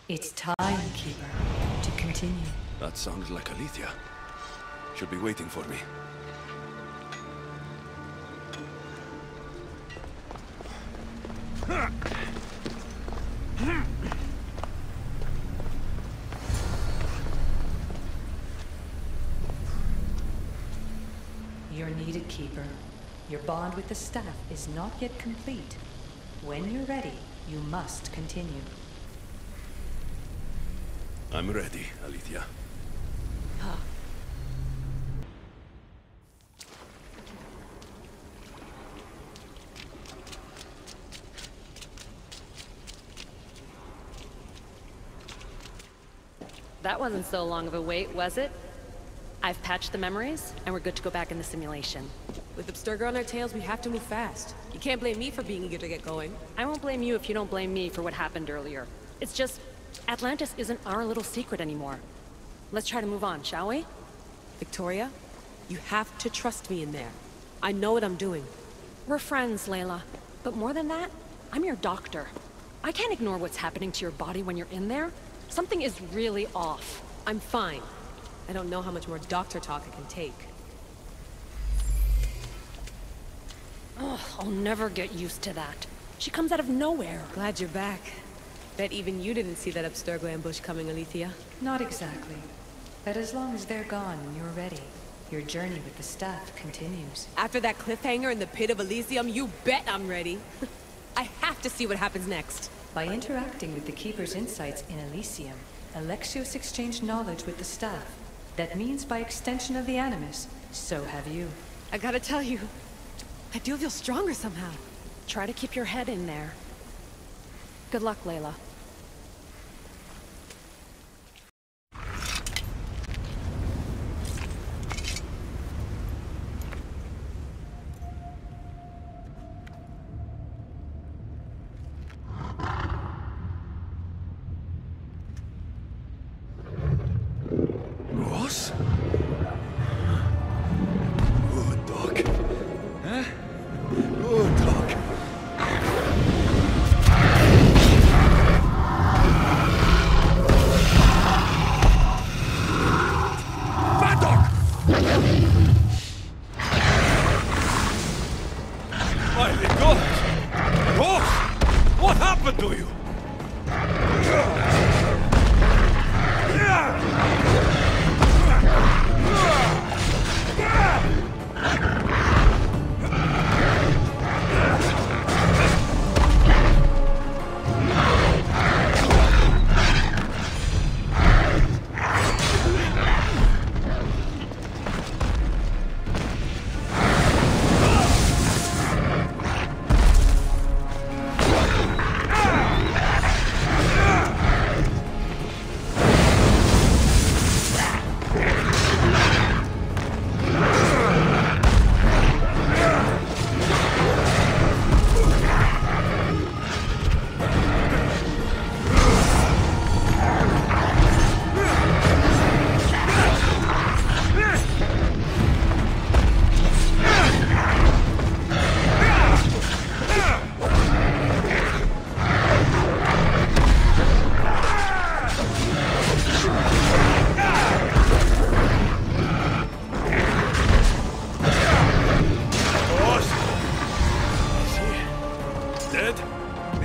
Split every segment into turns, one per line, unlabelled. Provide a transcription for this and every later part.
It's time, Keeper, to continue.
That sounds like Alethea. She'll be waiting for me.
You're needed, Keeper. Your bond with the staff is not yet complete. When you're ready, you must continue.
I'm ready, Alethea.
That wasn't so long of a wait, was it? I've patched the memories, and we're good to go back in the simulation.
With Abstergo on our tails, we have to move fast. You can't blame me for being eager to get going.
I won't blame you if you don't blame me for what happened earlier. It's just, Atlantis isn't our little secret anymore. Let's try to move on, shall we?
Victoria, you have to trust me in there. I know what I'm doing.
We're friends, Layla. But more than that, I'm your doctor. I can't ignore what's happening to your body when you're in there. Something is really off.
I'm fine. I don't know how much more doctor talk I can take.
Ugh, I'll never get used to that. She comes out of nowhere.
Glad you're back. Bet even you didn't see that Abstergo ambush coming, Alethea.
Not exactly. But as long as they're gone and you're ready, your journey with the staff continues.
After that cliffhanger in the pit of Elysium, you bet I'm ready. I have to see what happens next.
By interacting with the Keeper's insights in Elysium, Alexios exchanged knowledge with the staff. That means by extension of the Animus, so have you.
I gotta tell you, I do feel stronger somehow.
Try to keep your head in there. Good luck, Layla.
Ross? Good dog. Huh? Good dog. Bad dog! My God! Ross! What happened to you?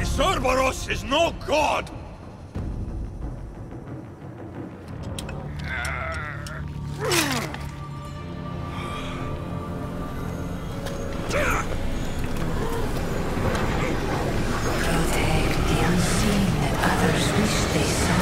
Cerberus is no god!
Protect the unseen that others wish they saw.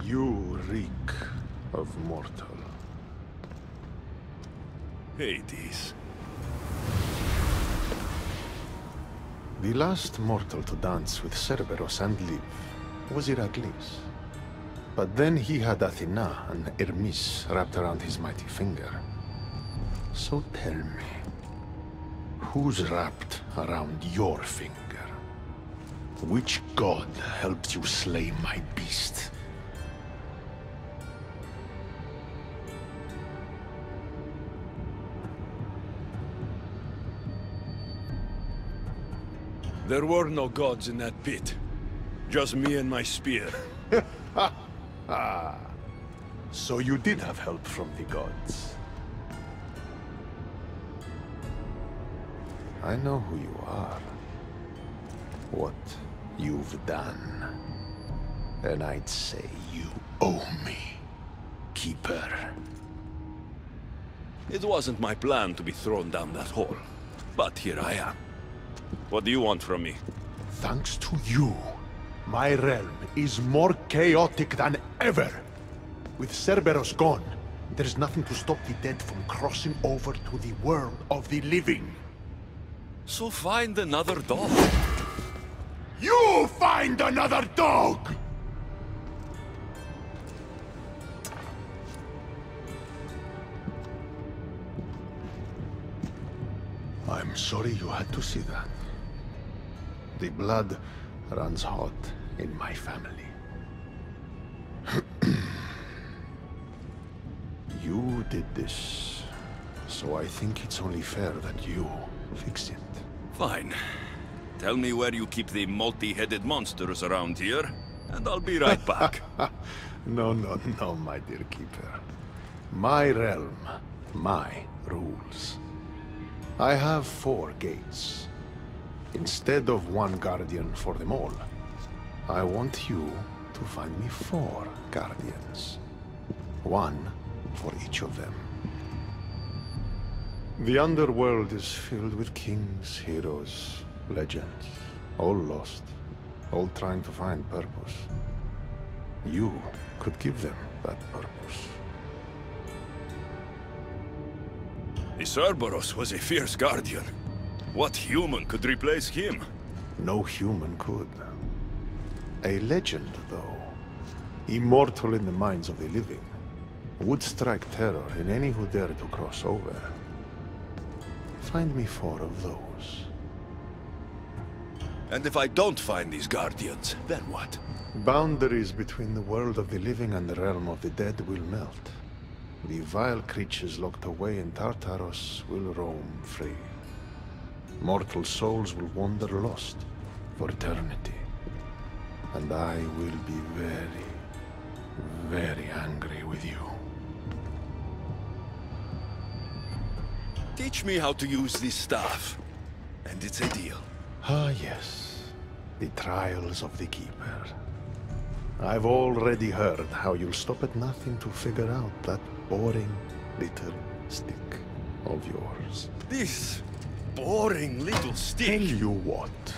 You reek of mortal.
Hades.
The last mortal to dance with Cerberus and live was Heracles. But then he had Athena and Hermes wrapped around his mighty finger. So tell me, who's wrapped around your finger? Which god helped you slay my beast?
There were no gods in that pit. Just me and my spear.
So you did have help from the gods. I know who you are. What you've done. And I'd say you owe me, Keeper.
It wasn't my plan to be thrown down that hole. But here I am. What do you want from me?
Thanks to you, my realm is more chaotic than ever. With Cerberus gone, there's nothing to stop the dead from crossing over to the world of the living.
So find another dog.
You find another dog! I'm sorry you had to see that. The blood runs hot in my family. You did this, so I think it's only fair that you fix it.
Fine. Tell me where you keep the multi-headed monsters around here, and I'll be right back.
No, my dear Keeper. My realm, my rules. I have 4 gates. Instead of 1 guardian for them all, I want you to find me 4 guardians. 1 for each of them. The underworld is filled with kings, heroes, legends, all lost, all trying to find purpose. You could give them that purpose.
The Cerberus was a fierce guardian. What human could replace him?
No human could. A legend, though, immortal in the minds of the living, would strike terror in any who dare to cross over. Find me 4 of those.
And if I don't find these guardians, then what?
Boundaries between the world of the living and the realm of the dead will melt. The vile creatures locked away in Tartarus will roam free. Mortal souls will wander lost for eternity. And I will be very, very angry with you.
Teach me how to use this staff, and it's a deal.
Ah, yes. The trials of the Keeper. I've already heard how you'll stop at nothing to figure out that boring little stick of yours.
This boring little stick.
Tell you what.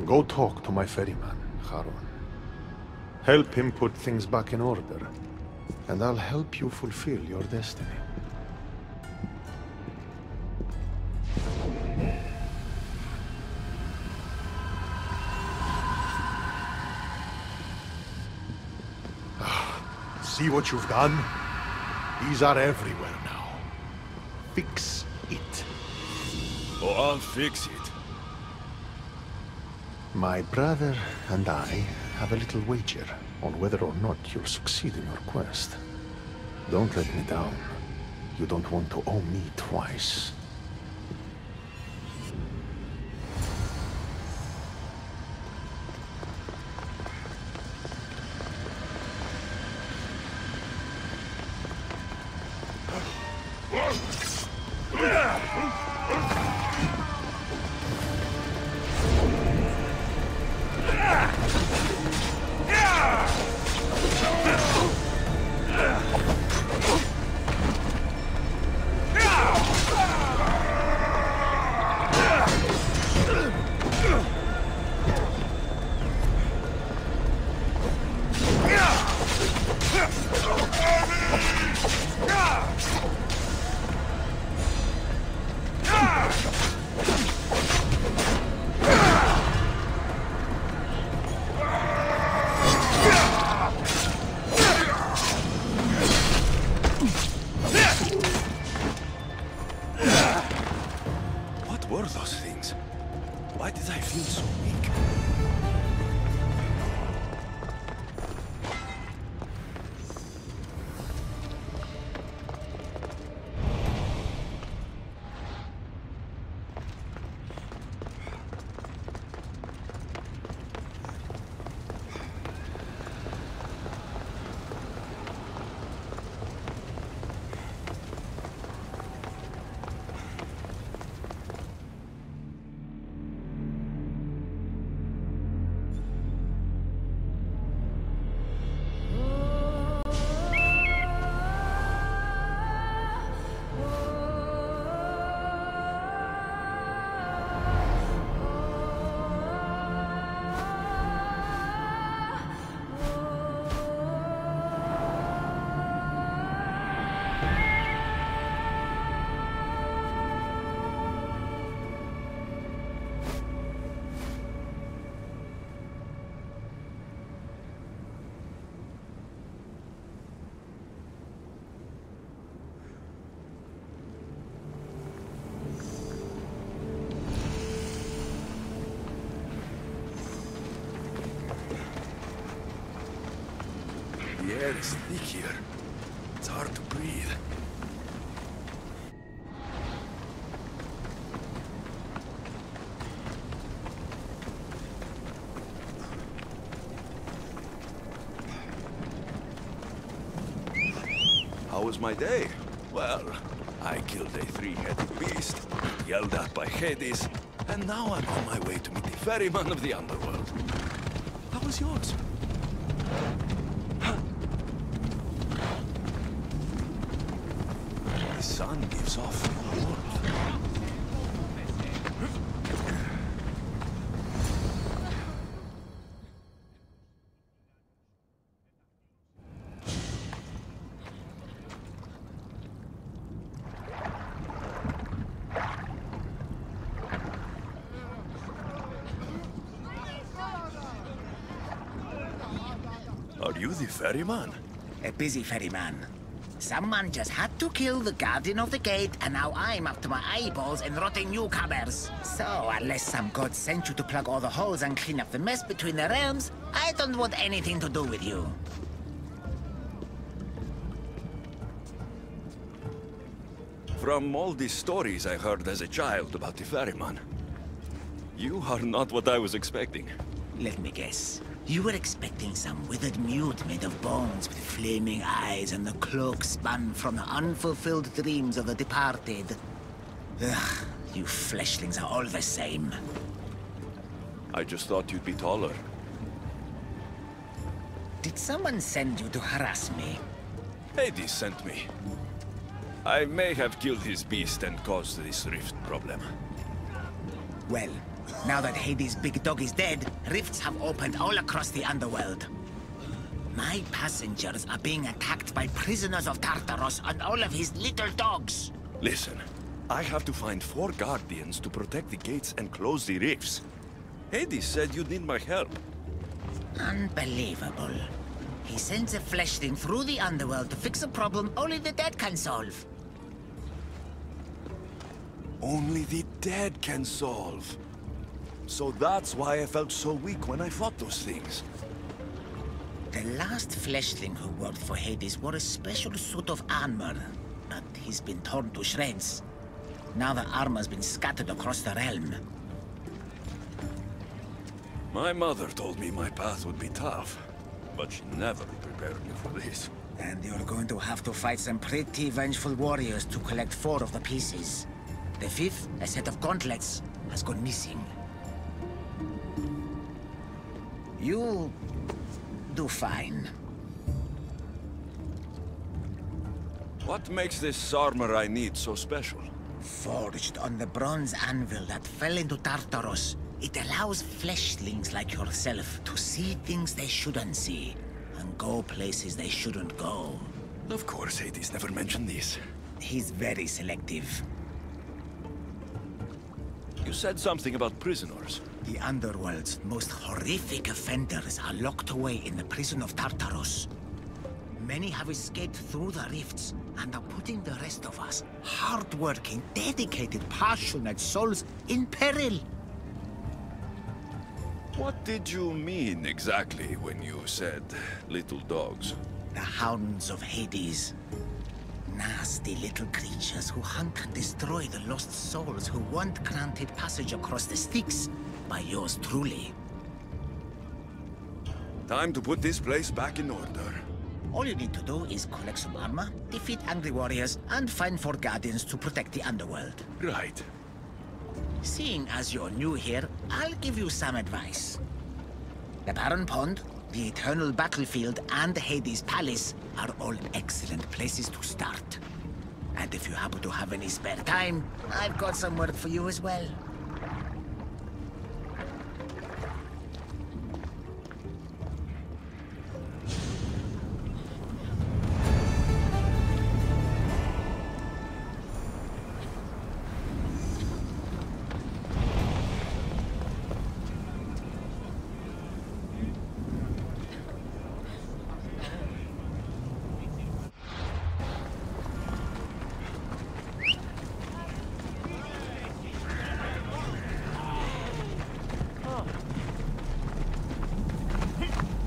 Go talk to my ferryman, Charon. Help him put things back in order, and I'll help you fulfill your destiny. See what you've done? These are everywhere now. Fix it.
Oh, I'll fix it.
My brother and I have a little wager on whether or not you'll succeed in your quest. Don't let me down. You don't want to owe me twice.
things. Why did I feel so weak? The air is thick here. It's hard to breathe. How was my day? Well, I killed a three-headed beast, yelled at by Hades, and now I'm on my way to meet the Ferryman of the underworld. How was yours? The sun gives off warmth. Are you the ferryman?
A busy ferryman. Someone just had to kill the guardian of the gate, and now I'm up to my eyeballs in rotting newcomers. So, unless some god sent you to plug all the holes and clean up the mess between the realms, I don't want anything to do with you.
From all these stories I heard as a child about the ferryman, you are not what I was expecting.
Let me guess. You were expecting some withered mute made of bones with flaming eyes and the cloak spun from the unfulfilled dreams of the departed. Ugh, you fleshlings are all the same.
I just thought you'd be taller.
Did someone send you to harass me?
Hades sent me. I may have killed his beast and caused this rift problem.
Well, now that Hades' big dog is dead, rifts have opened all across the underworld. My passengers are being attacked by prisoners of Tartaros and all of his little dogs.
Listen, I have to find 4 guardians to protect the gates and close the rifts. Hades said you'd need my help.
Unbelievable. He sends a fleshling through the underworld to fix a problem only the dead can solve.
Only the dead can solve. So that's why I felt so weak when I fought those things.
The last fleshling who worked for Hades wore a special suit of armor, but he's been torn to shreds. Now the armor's been scattered across the realm.
My mother told me my path would be tough, but she never prepared me for this.
And you're going to have to fight some pretty vengeful warriors to collect 4 of the pieces. The 5th, a set of gauntlets, has gone missing. You'll do fine.
What makes this armor I need so special?
Forged on the bronze anvil that fell into Tartaros, it allows fleshlings like yourself to see things they shouldn't see, and go places they shouldn't go.
Of course, Hades never mentioned this.
He's very selective.
You said something about prisoners.
The underworld's most horrific offenders are locked away in the prison of Tartaros. Many have escaped through the rifts, and are putting the rest of us, hard-working, dedicated, passionate souls, in peril.
What did you mean exactly when you said little dogs?
The hounds of Hades. Nasty little creatures who hunt and destroy the lost souls who weren't granted passage across the Styx by yours truly.
Time to put this place back in order.
All you need to do is collect some armor, defeat angry warriors, and find 4 guardians to protect the underworld.
Right.
Seeing as you're new here, I'll give you some advice. The Barren Pond, the Eternal Battlefield, and Hades Palace are all excellent places to start. And if you happen to have any spare time, I've got some work for you as well.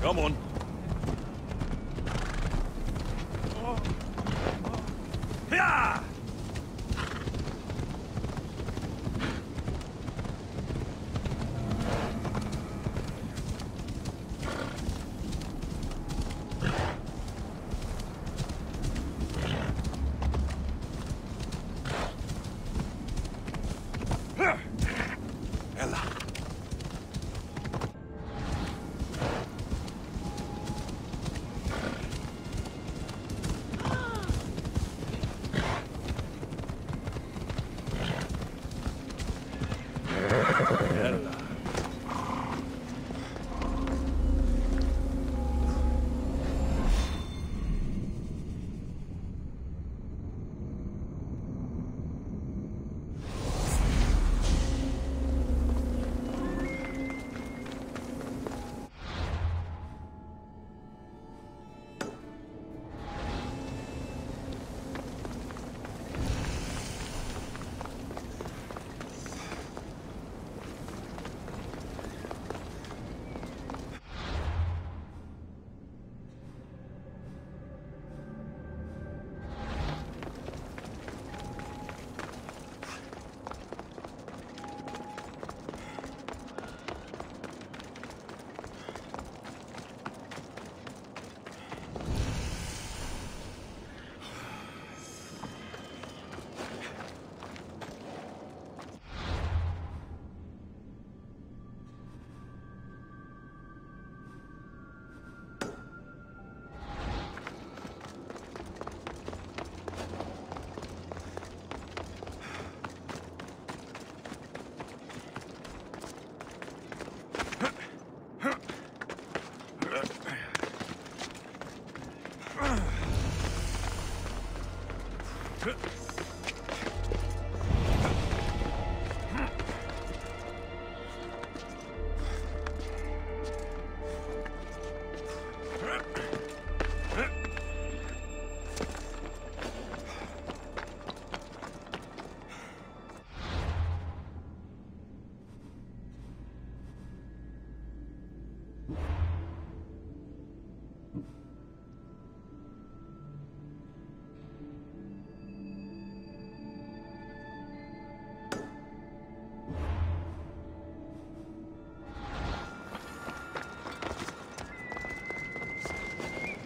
Come on. Yeah! Ella.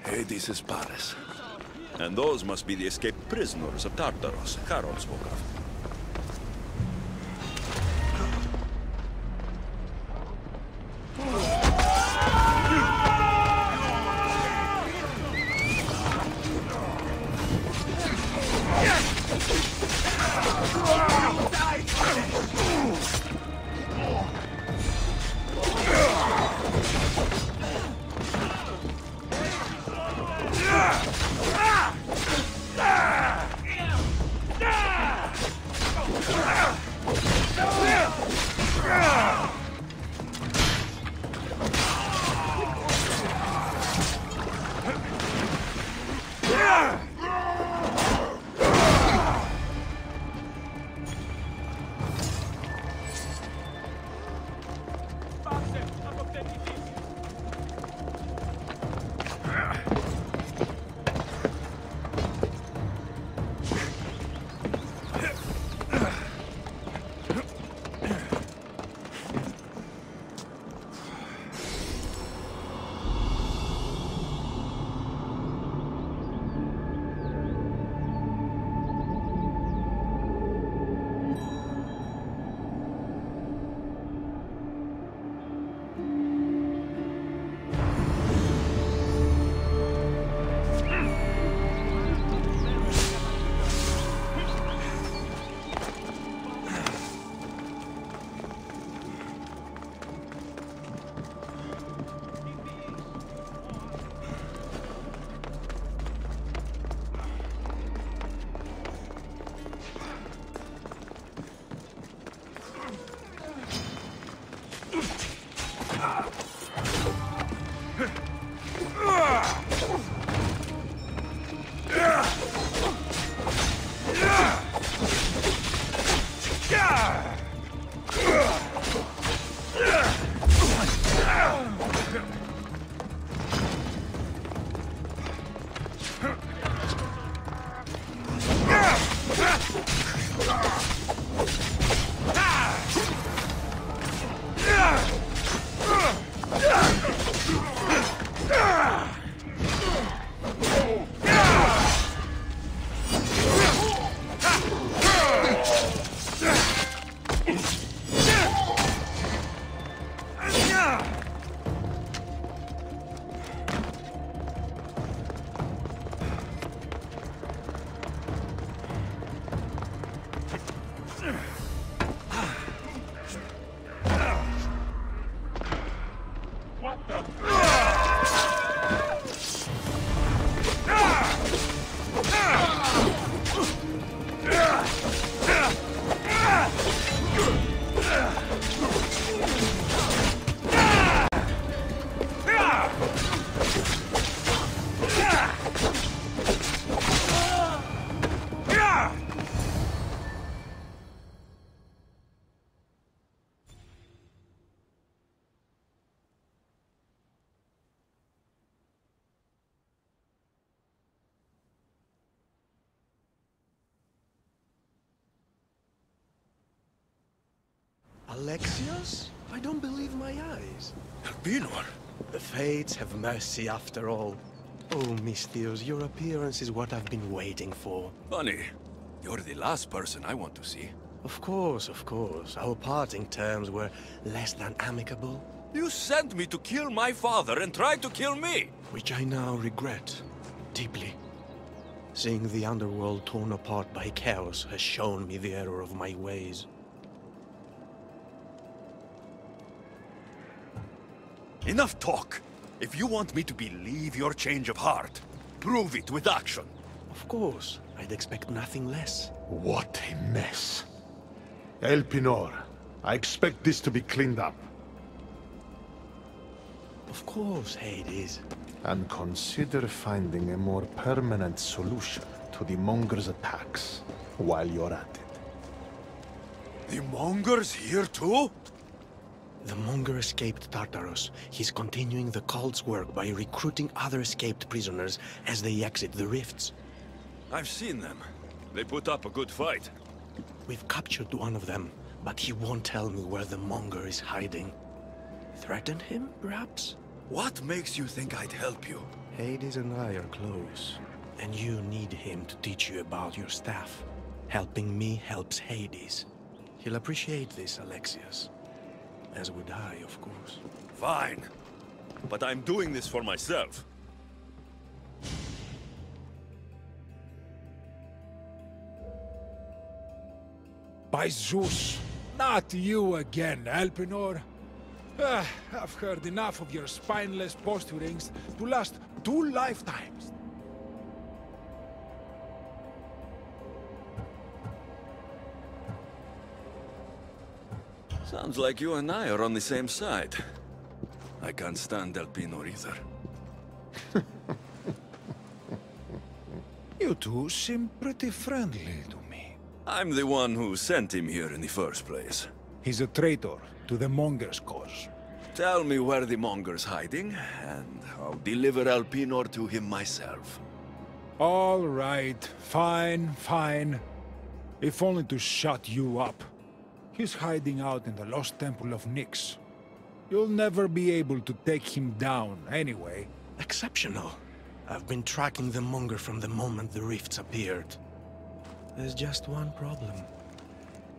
Hades' palace. And those must be the escaped prisoners of Tartaros Carol spoke of.
Alexios? I don't believe my eyes.
Albinor?
The fates have mercy after all. Oh, Misthios, your appearance is what I've been waiting for.
Funny. You're the last person I want to see.
Of course, of course. Our parting terms were less than amicable.
You sent me to kill my father and tried to kill me!
Which I now regret. Deeply. Seeing the underworld torn apart by chaos has shown me the error of my ways.
Enough talk! If you want me to believe your change of heart, prove it with action.
Of course. I'd expect nothing less.
What a mess. Elpinor, I expect this to be cleaned up.
Of course, Hades.
And consider finding a more permanent solution to the Monger's attacks while you're at it.
The Mongers here too?
The Monger escaped Tartarus. He's continuing the cult's work by recruiting other escaped prisoners as they exit the rifts.
I've seen them. They put up a good fight.
We've captured one of them, but he won't tell me where the Monger is hiding. Threaten him, perhaps?
What makes you think I'd help you?
Hades and I are close, and you need him to teach you about your staff. Helping me helps Hades. He'll appreciate this, Alexios. As would I, of course.
Fine. But I'm doing this for myself.
By Zeus, not you again, Elpinor. I've heard enough of your spineless posturings to last 2 lifetimes.
Sounds like you and I are on the same side. I can't stand Elpinor either.
You two seem pretty friendly to me.
I'm the one who sent him here in the first place.
He's a traitor to the Monger's cause.
Tell me where the Monger's hiding, and I'll deliver Elpinor to him myself.
All right, fine, fine. If only to shut you up. He's hiding out in the lost temple of Nyx. You'll never be able to take him down, anyway.
Exceptional. I've been tracking the Monger from the moment the rifts appeared. There's just one problem.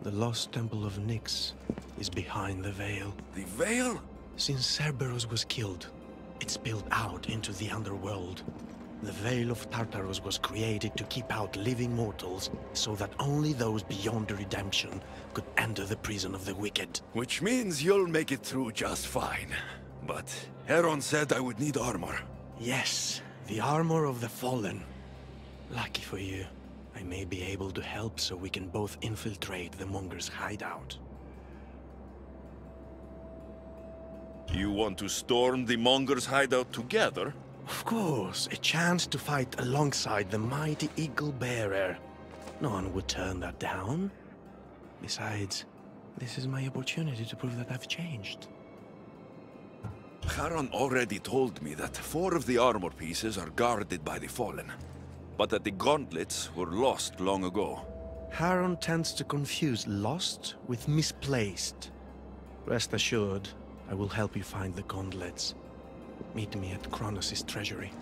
The lost temple of Nyx is behind the Veil.
The Veil?
Since Cerberus was killed, it spilled out into the underworld. The Veil of Tartarus was created to keep out living mortals, so that only those beyond redemption could enter the prison of the wicked.
Which means you'll make it through just fine. But Heron said I would need armor.
Yes, the armor of the fallen. Lucky for you, I may be able to help so we can both infiltrate the Monger's hideout.
You want to storm the Monger's hideout together?
Of course, a chance to fight alongside the mighty Eagle Bearer. No one would turn that down. Besides, this is my opportunity to prove that I've changed.
Charon already told me that 4 of the armor pieces are guarded by the Fallen, but that the gauntlets were lost long ago.
Charon tends to confuse lost with misplaced. Rest assured, I will help you find the gauntlets. Meet me at Cronus' treasury.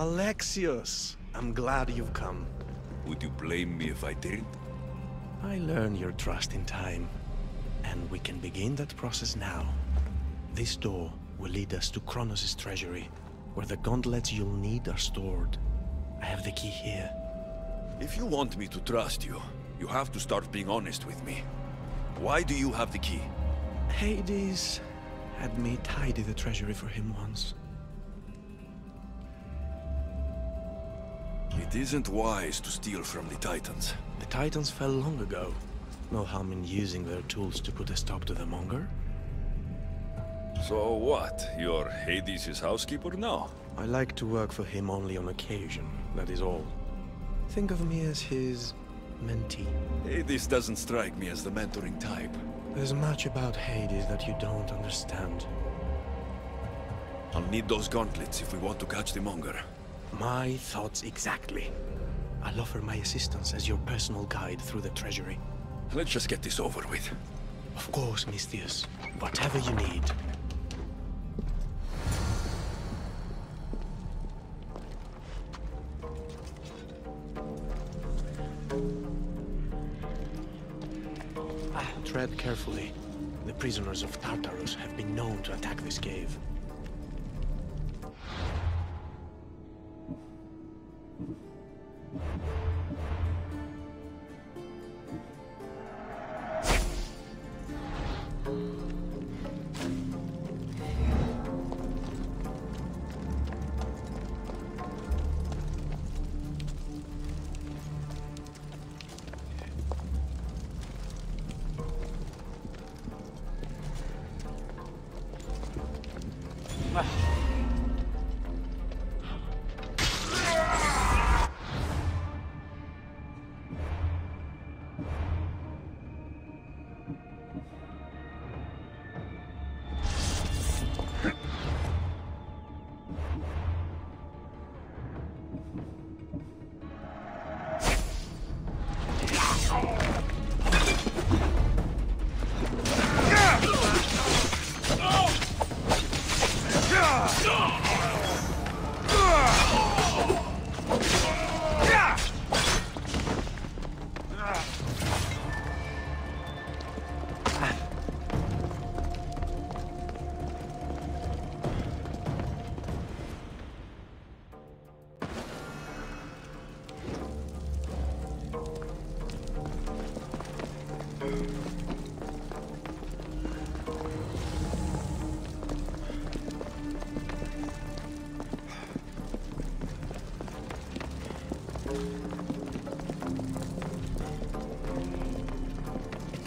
Alexios, I'm glad you've come.
Would you blame me if I didn't?
I learn your trust in time, and we can begin that process now. This door will lead us to Cronus' treasury, where the gauntlets you'll need are stored. I have the key here.
If you want me to trust you, you have to start being honest with me. Why do you have the key?
Hades had me tidy the treasury for him once.
It isn't wise to steal from the Titans.
The Titans fell long ago. No harm in using their tools to put a stop to the monger.
So what? You're Hades' housekeeper now?
I like to work for him only on occasion, that is all. Think of me as his mentee.
Hades doesn't strike me as the mentoring type.
There's much about Hades that you don't understand.
I'll need those gauntlets if we want to catch the monger.
My thoughts exactly. I'll offer my assistance as your personal guide through the treasury.
Let's just get this over with.
Of course, Misthios. Whatever you need. Tread carefully. The prisoners of Tartarus have been known to attack this cave.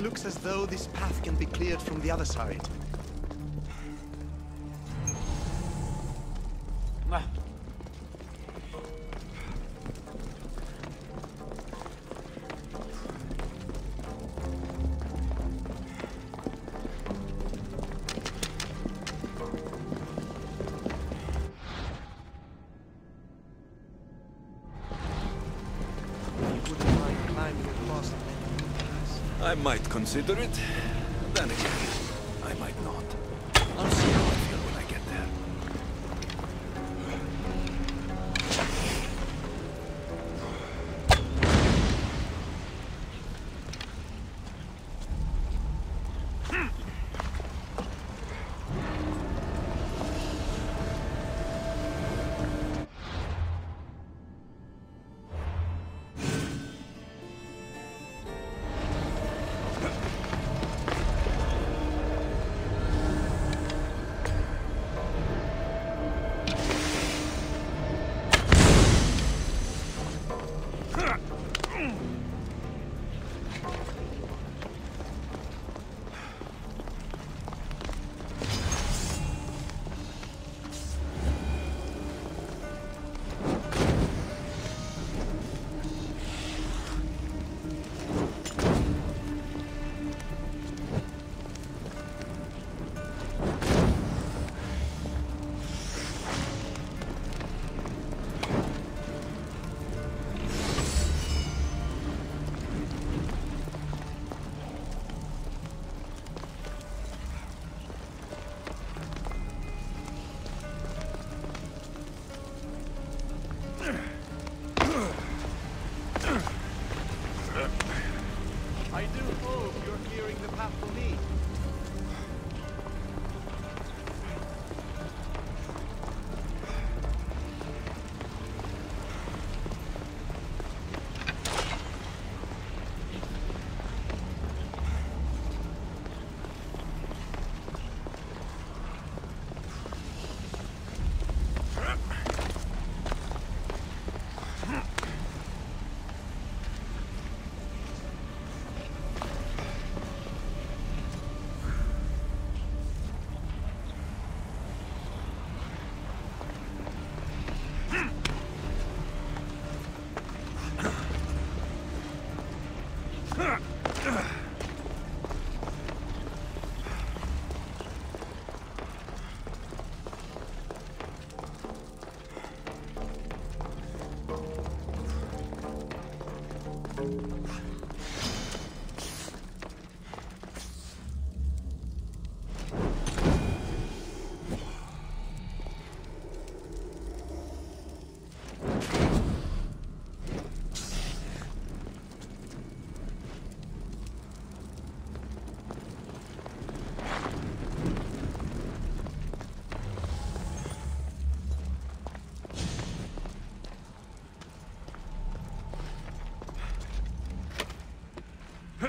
Looks as though this path can be cleared from the other side.
I might consider it. Then again, I might not. I'll see how I feel when I get there.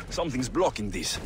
Something's blocking this.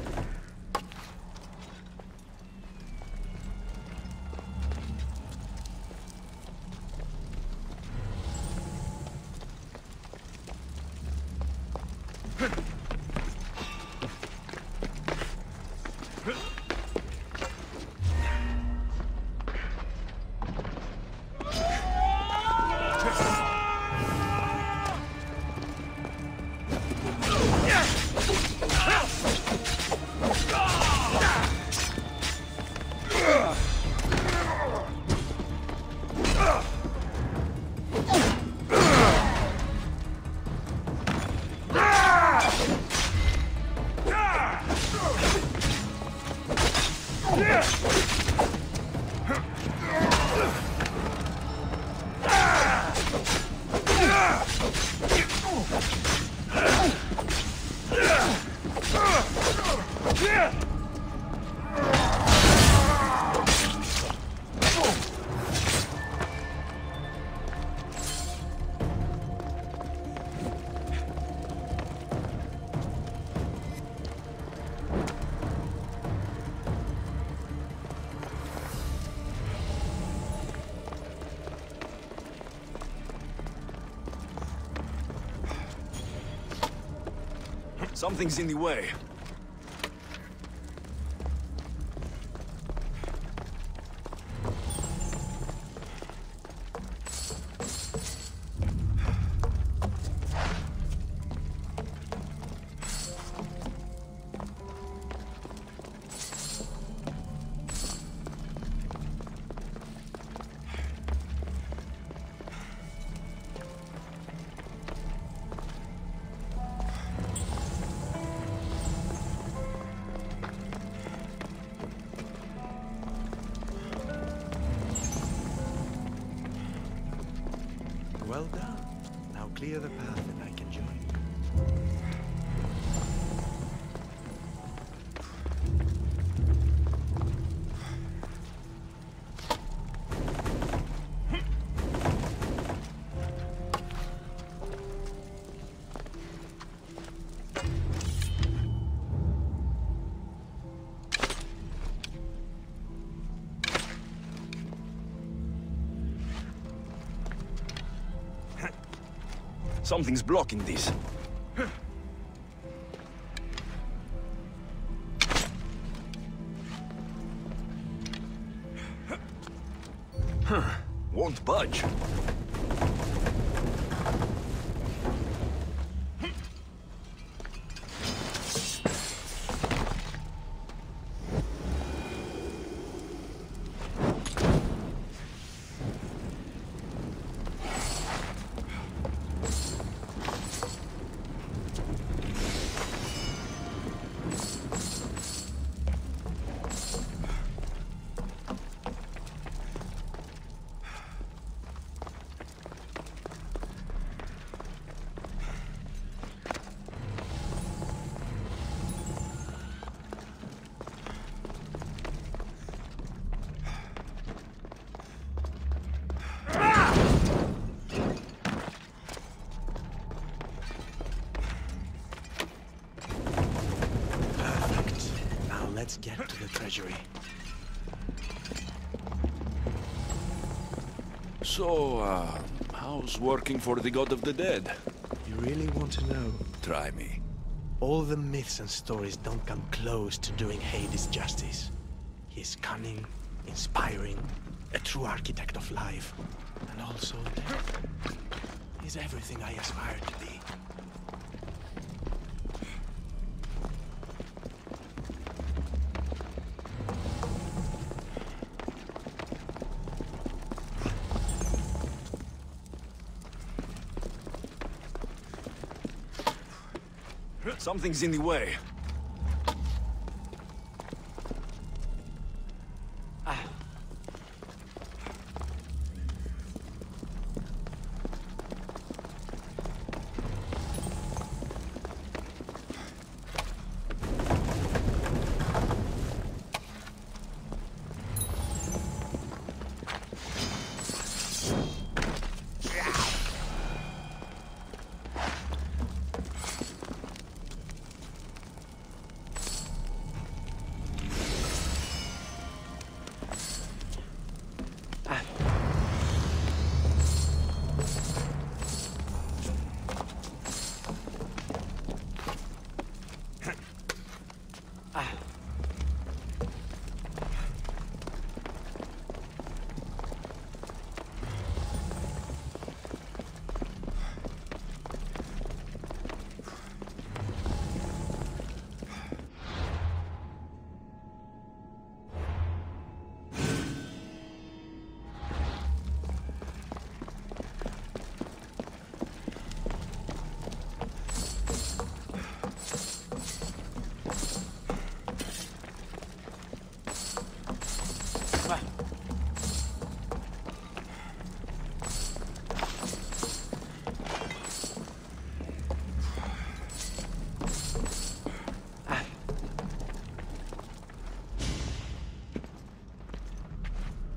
Something's in the way.
Well done. Now clear the path and I can join.
Something's blocking this. Won't budge.
Let's get to the Treasury.
So, how's working for the God of the Dead?
You really want to know?
Try me.
All the myths and stories don't come close to doing Hades justice. He's cunning, inspiring, a true architect of life, and also death. He's everything I aspire to be.
Something's in the way.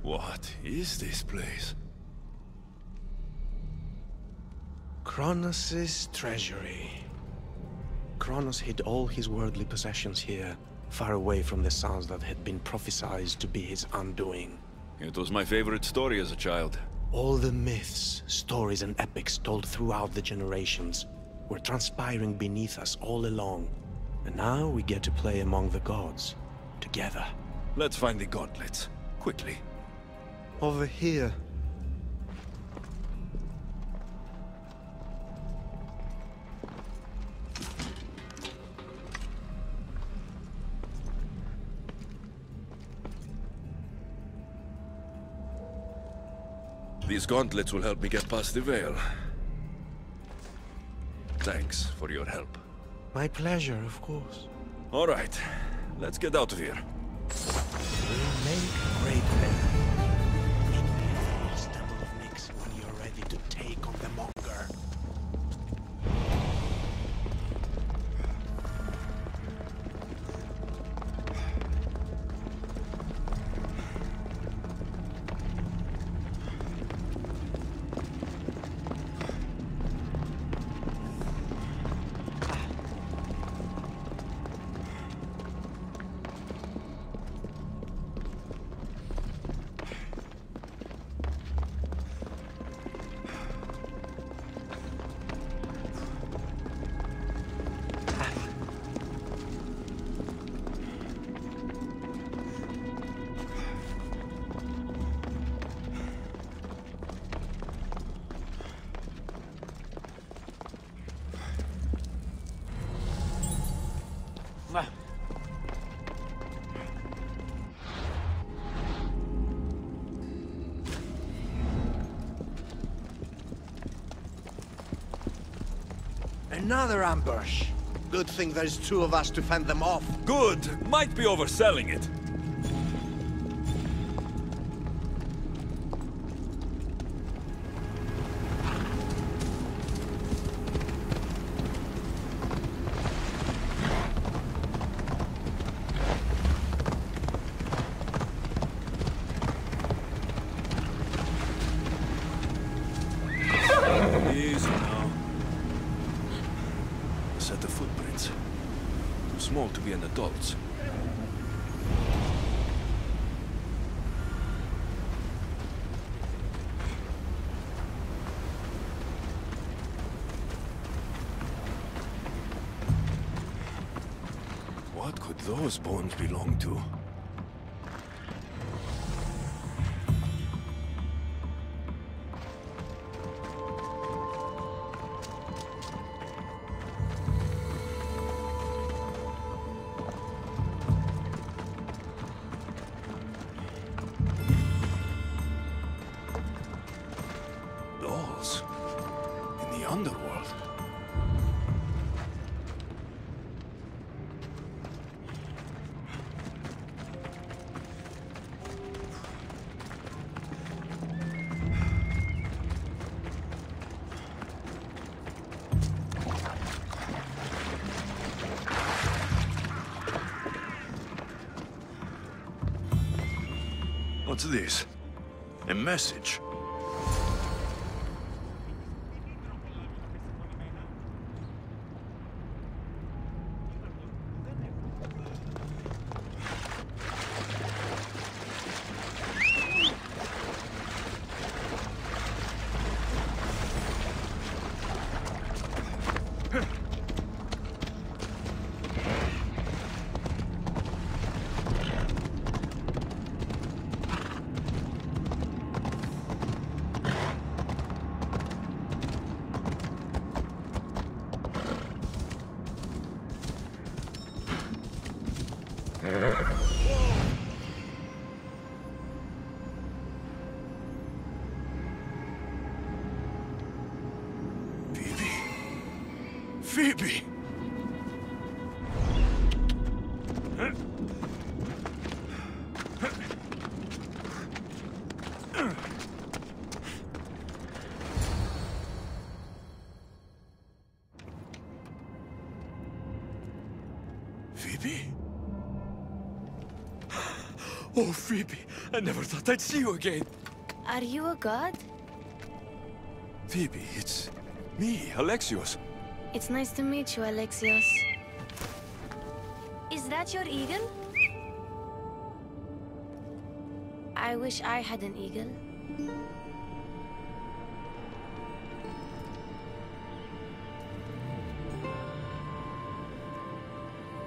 What is this place?
Cronus's treasury. Cronus hid all his worldly possessions here, far away from the sons that had been prophesied to be his undoing.
It was my favorite story as a child.
All the myths, stories, and epics told throughout the generations were transpiring beneath us all along. And now we get to play among the gods, together.
Let's find the gauntlets, quickly.
Over here.
These gauntlets will help me get past the veil. Thanks for your help.
My pleasure, of course.
All right, let's get out of here.
We'll make great men. Meet me at the Temple of Nyx when you're ready to take on the Monger.
Another ambush. Good thing there's two of us to fend them off.
Good! Might be overselling it. Easy now. Set of footprints. Too small to be an adult's. What could those bones belong to? Dolls in the underworld. What's this? A message. Phoebe! Phoebe? Oh, Phoebe, I never thought I'd see you again.
Are you a god?
Phoebe, it's me, Alexios.
It's nice to meet you, Alexios. Is that your eagle? I wish I had an eagle.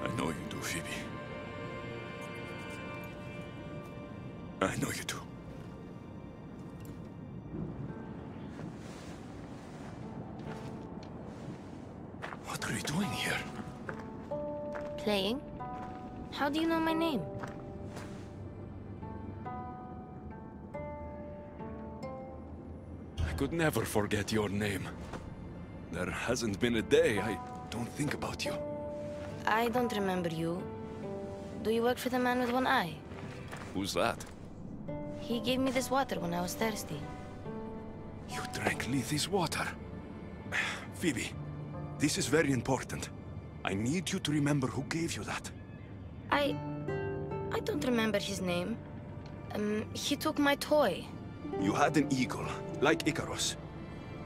I know you do, Phoebe. I know you do. What are you doing here?
Playing? How do you know my name?
I could never forget your name. There hasn't been a day I don't think about you.
I don't remember you. Do you work for the man with one eye?
Who's that?
He gave me this water when I was thirsty.
You drank Lethe's water. Phoebe, this is very important. I need you to remember who gave you that.
I don't remember his name. He took my toy.
You had an eagle, like Icarus.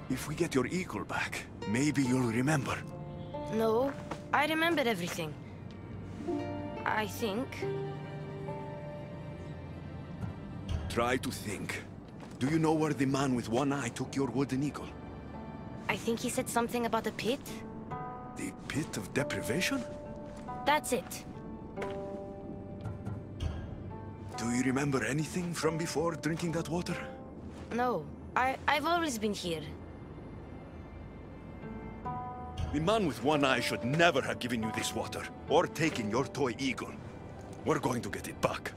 If we get your eagle back, maybe you'll remember.
No, I remember everything. I think.
Try to think. Do you know where the man with one eye took your wooden eagle?
I think he said something about a pit.
The pit of deprivation?
That's it.
Do you remember anything from before drinking that water?
No, I've always been here.
The man with one eye should never have given you this water, or taken your toy eagle. We're going to get it back.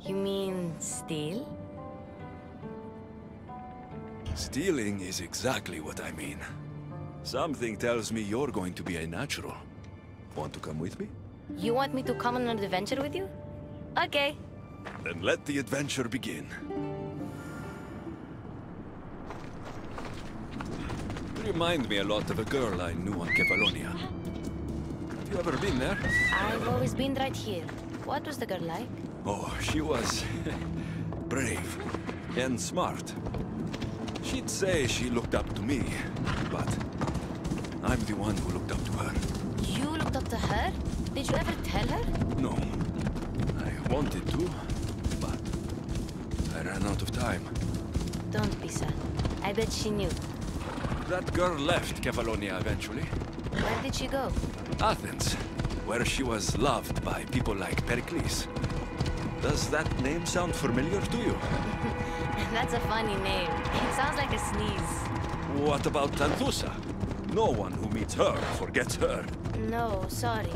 You mean steal?
Stealing is exactly what I mean. Something tells me you're going to be a natural. Want to come with me?
You want me to come on an adventure with you? Okay.
Then let the adventure begin. You remind me a lot of a girl I knew on Kefalonia. Have you ever been there?
I've always been right here. What was the girl like?
Oh, she was brave and smart. She'd say she looked up to me, but I'm the one who looked up to her.
You looked up to her? Did you ever tell her?
No. I wanted to, but I ran out of time.
Don't be sad. I bet she knew.
That girl left Kefalonia eventually.
Where did she go?
Athens, where she was loved by people like Pericles. Does that name sound familiar to you?
That's a funny name. It sounds like a sneeze.
What about Tanthusa? No one who meets her forgets her.
No, sorry.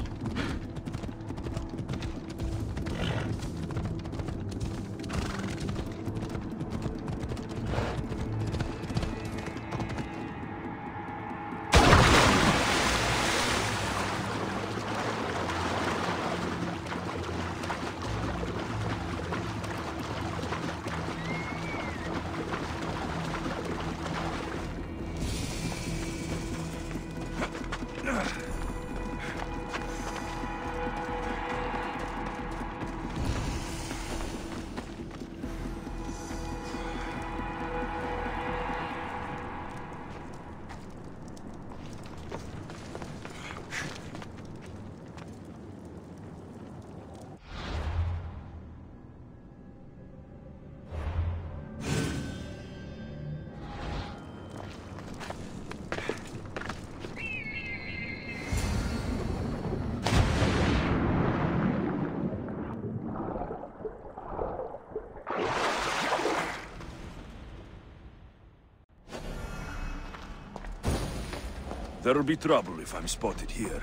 There'll be trouble if I'm spotted here.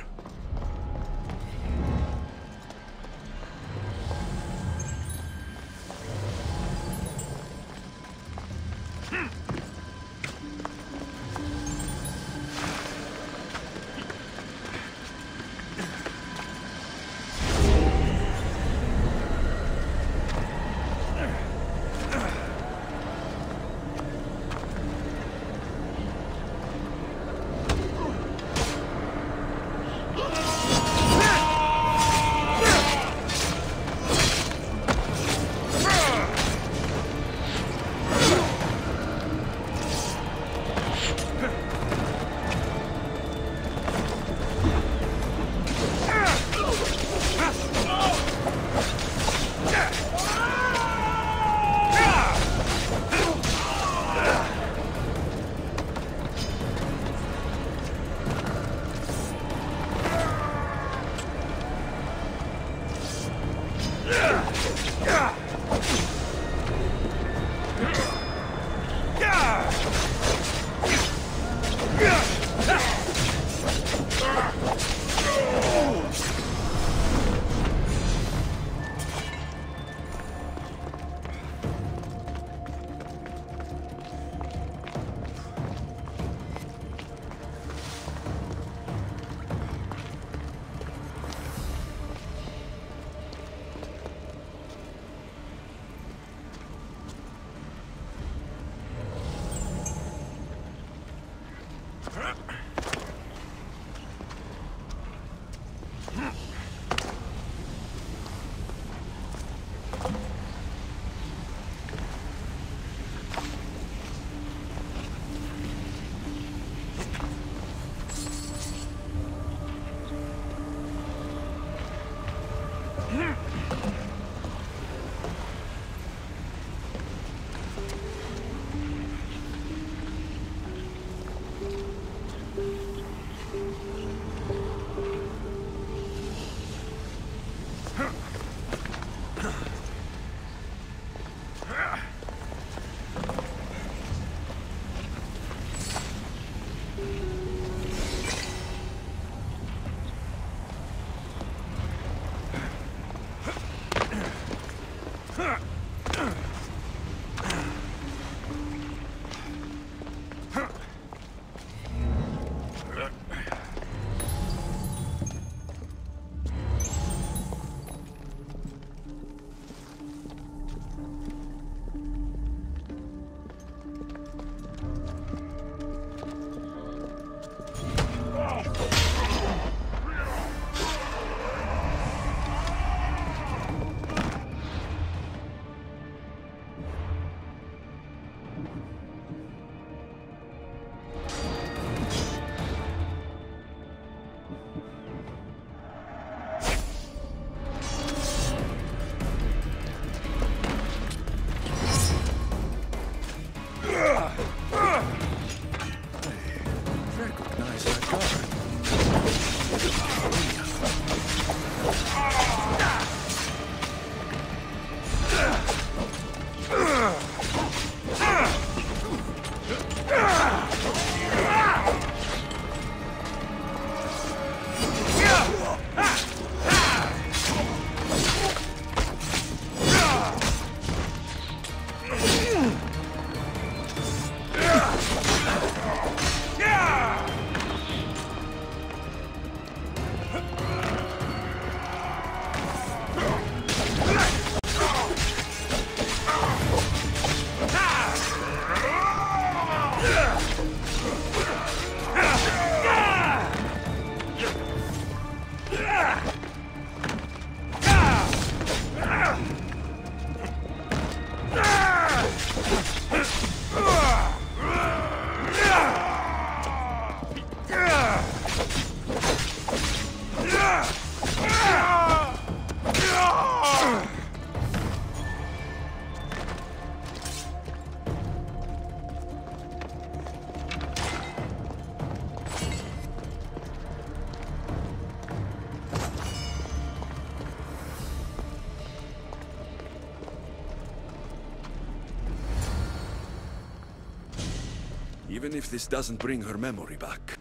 Even if this doesn't bring her memory back,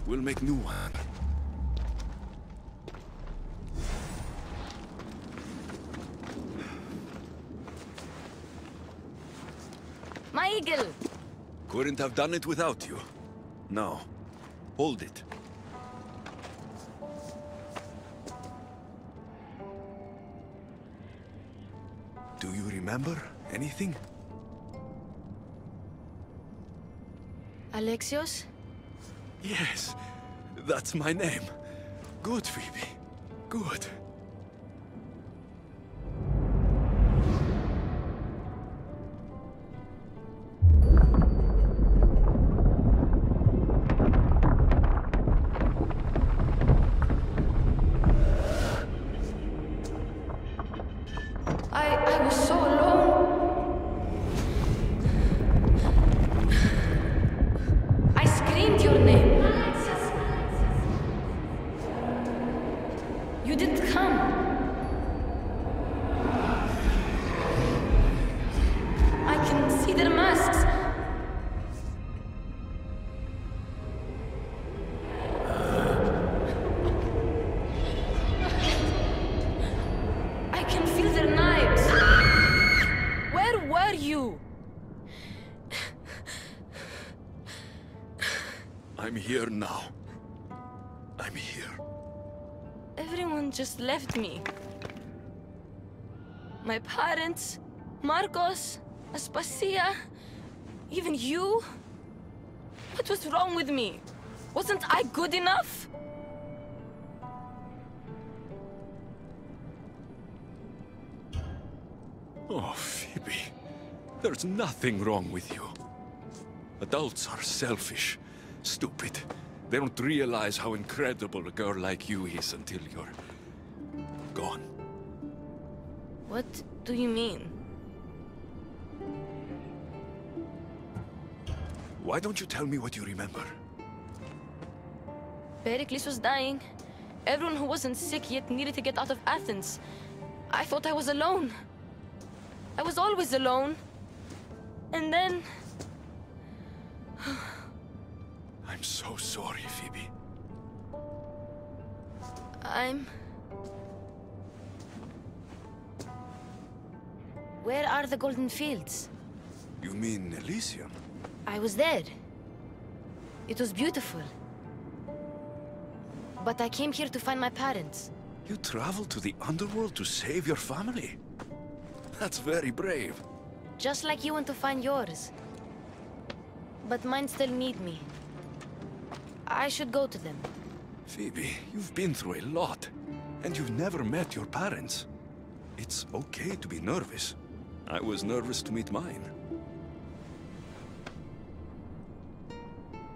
We'll make new one.
My eagle!
Couldn't have done it without you. Now, hold it. Do you remember anything?
Alexios?
Yes, that's my name. Good, Phoebe. Good.
I was so alone. I screamed your name. You didn't come. I can see their masks. I can feel their knives. Where were you?
I'm here now. I'm here.
Everyone just left me. My parents, Marcos, Aspasia, even you? What was wrong with me? Wasn't I good enough?
Oh, Phoebe. There's nothing wrong with you. Adults are selfish, stupid. They don't realize how incredible a girl like you is until you're gone.
What do you mean?
Why don't you tell me what you remember?
Pericles was dying. Everyone who wasn't sick yet needed to get out of Athens. I thought I was alone. I was always alone. And then...
I'm so sorry, Phoebe.
Where are the Golden Fields?
You mean Elysium?
I was there. It was beautiful. But I came here to find my parents.
You traveled to the underworld to save your family? That's very brave.
Just like you went to find yours. But mine still need me. I should go to them.
Phoebe, you've been through a lot. And you've never met your parents. It's okay to be nervous. I was nervous to meet mine.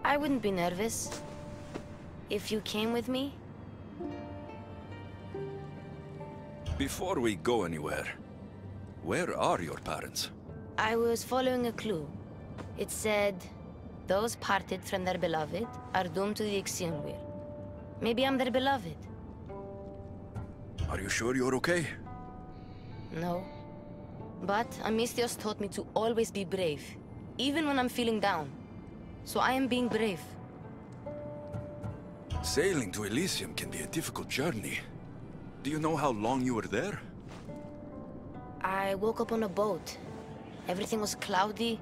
I wouldn't be nervous. If you came with me.
Before we go anywhere, where are your parents?
I was following a clue. It said, those parted from their beloved are doomed to the Ixion Wheel. Maybe I'm their beloved.
Are you sure you're okay?
No. But Amistios taught me to always be brave, even when I'm feeling down. So I am being brave.
Sailing to Elysium can be a difficult journey. Do you know how long you were there?
I woke up on a boat. Everything was cloudy.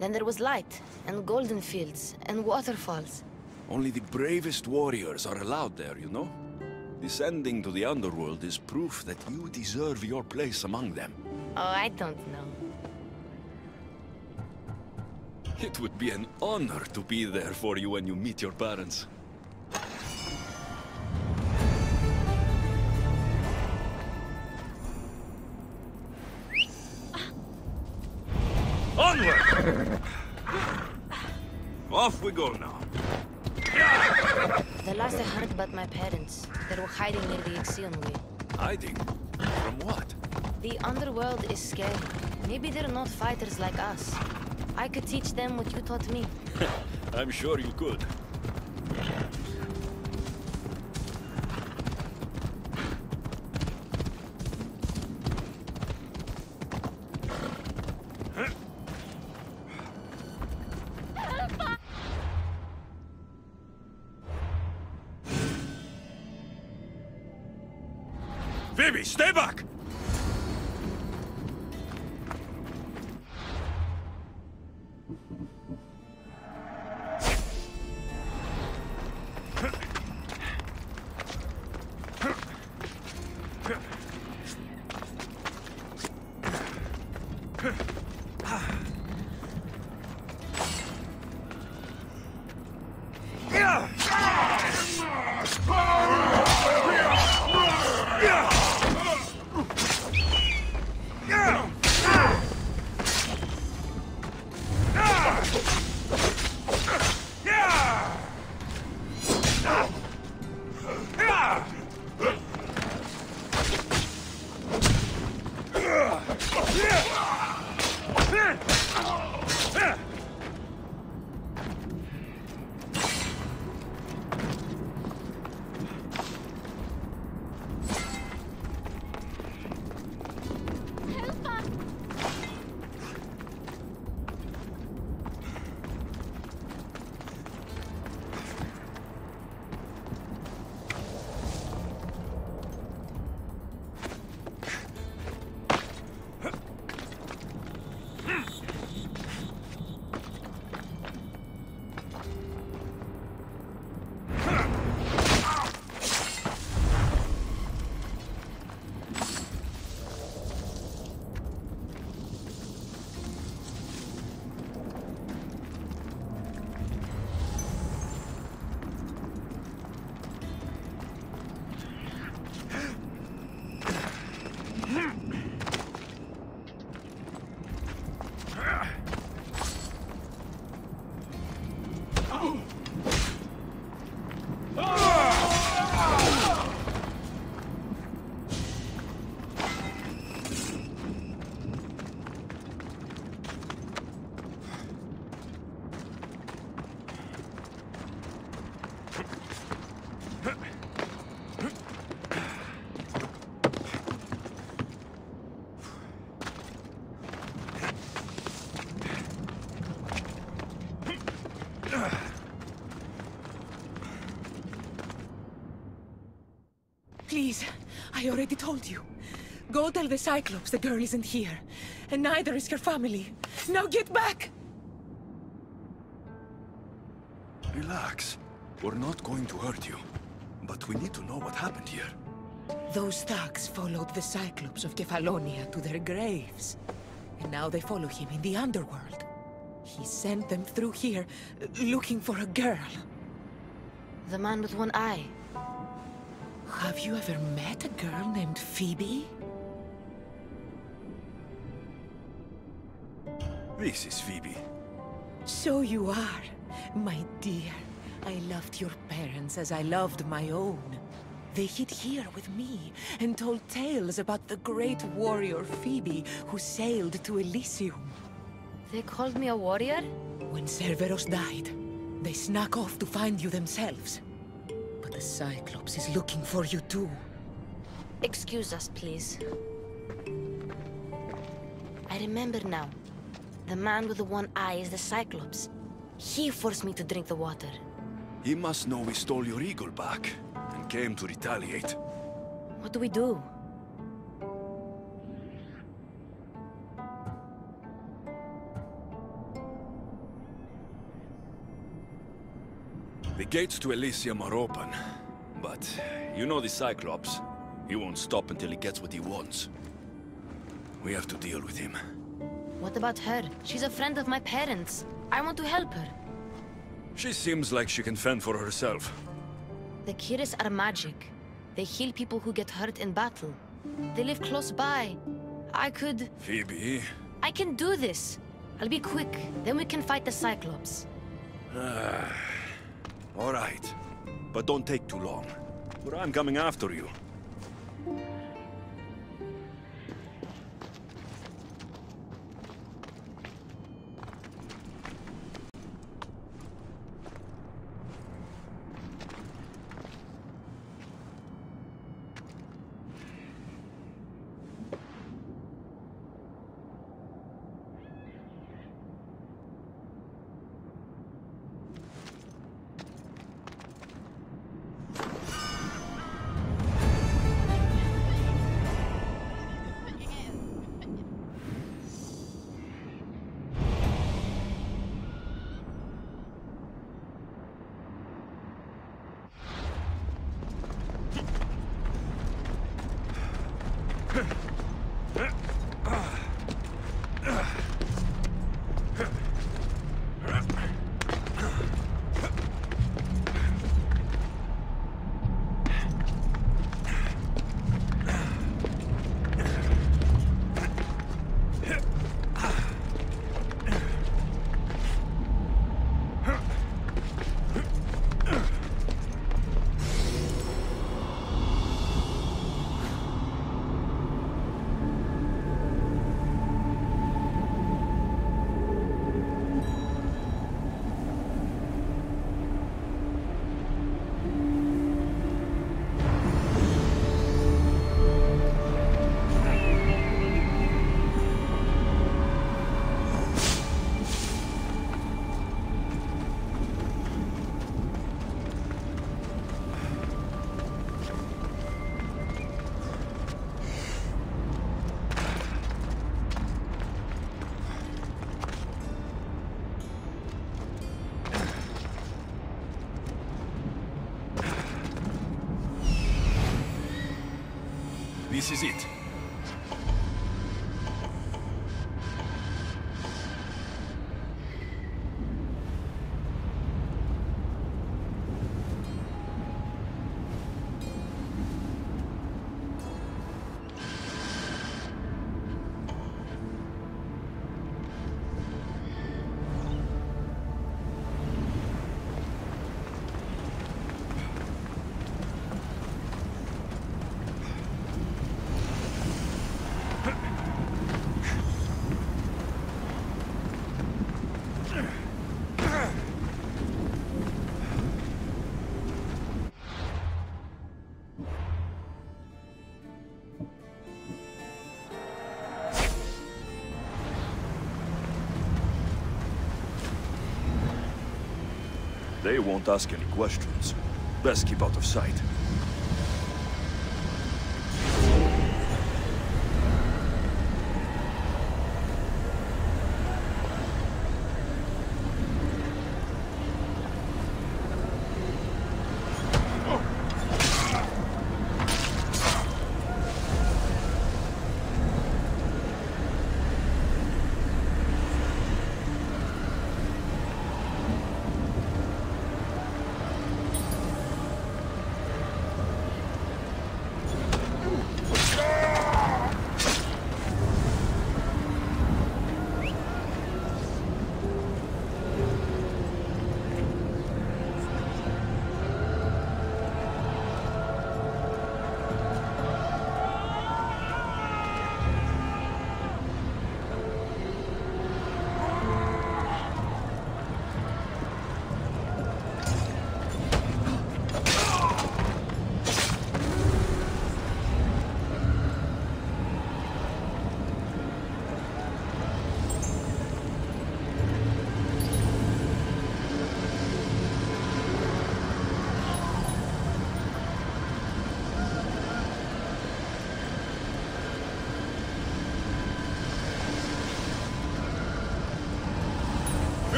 Then there was light, and golden fields, and waterfalls.
Only the bravest warriors are allowed there, you know? Descending to the underworld is proof that you deserve your place among them.
Oh, I don't know.
It would be an honor to be there for you when you meet your parents. Onward! Off we go now.
The last I heard about my parents, they were hiding near the Ixion Wheel.
Hiding? From what?
The underworld is scary. Maybe they're not fighters like us. I could teach them what you taught me.
I'm sure you could. Phoebe, stay back!
Please, I already told you. Go tell the Cyclops the girl isn't here, and neither is her family. Now get back!
Relax. We're not going to hurt you. But we need to know what happened here.
Those thugs followed the Cyclops of Kefalonia to their graves. And now they follow him in the underworld. He sent them through here, looking for a girl.
The man with one eye.
Have you ever met a girl named Phoebe?
This is Phoebe.
So you are, my dear. I loved your parents as I loved my own. They hid here with me and told tales about the great warrior Phoebe who sailed to Elysium.
They called me a warrior?
When Cerberus died, they snuck off to find you themselves. But the Cyclops is looking for you too.
Excuse us, please. I remember now. The man with the one eye is the Cyclops. He forced me to drink the water.
He must know we stole your eagle back and came to retaliate.
What do we do?
The gates to Elysium are open, but you know the Cyclops. He won't stop until he gets what he wants. We have to deal with him.
What about her? She's a friend of my parents. I want to help her.
She seems like she can fend for herself.
The Kiris are magic. They heal people who get hurt in battle. They live close by. I could...
Phoebe...
I can do this. I'll be quick. Then we can fight the Cyclops.
All right. But don't take too long. Or I'm coming after you. this is it. They won't ask any questions. Best keep out of sight.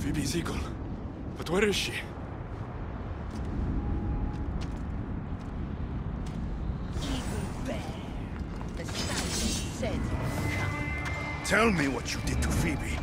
Phoebe's eagle. But where is she?
Tell me what you did to Phoebe.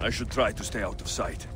I should try to stay out of sight.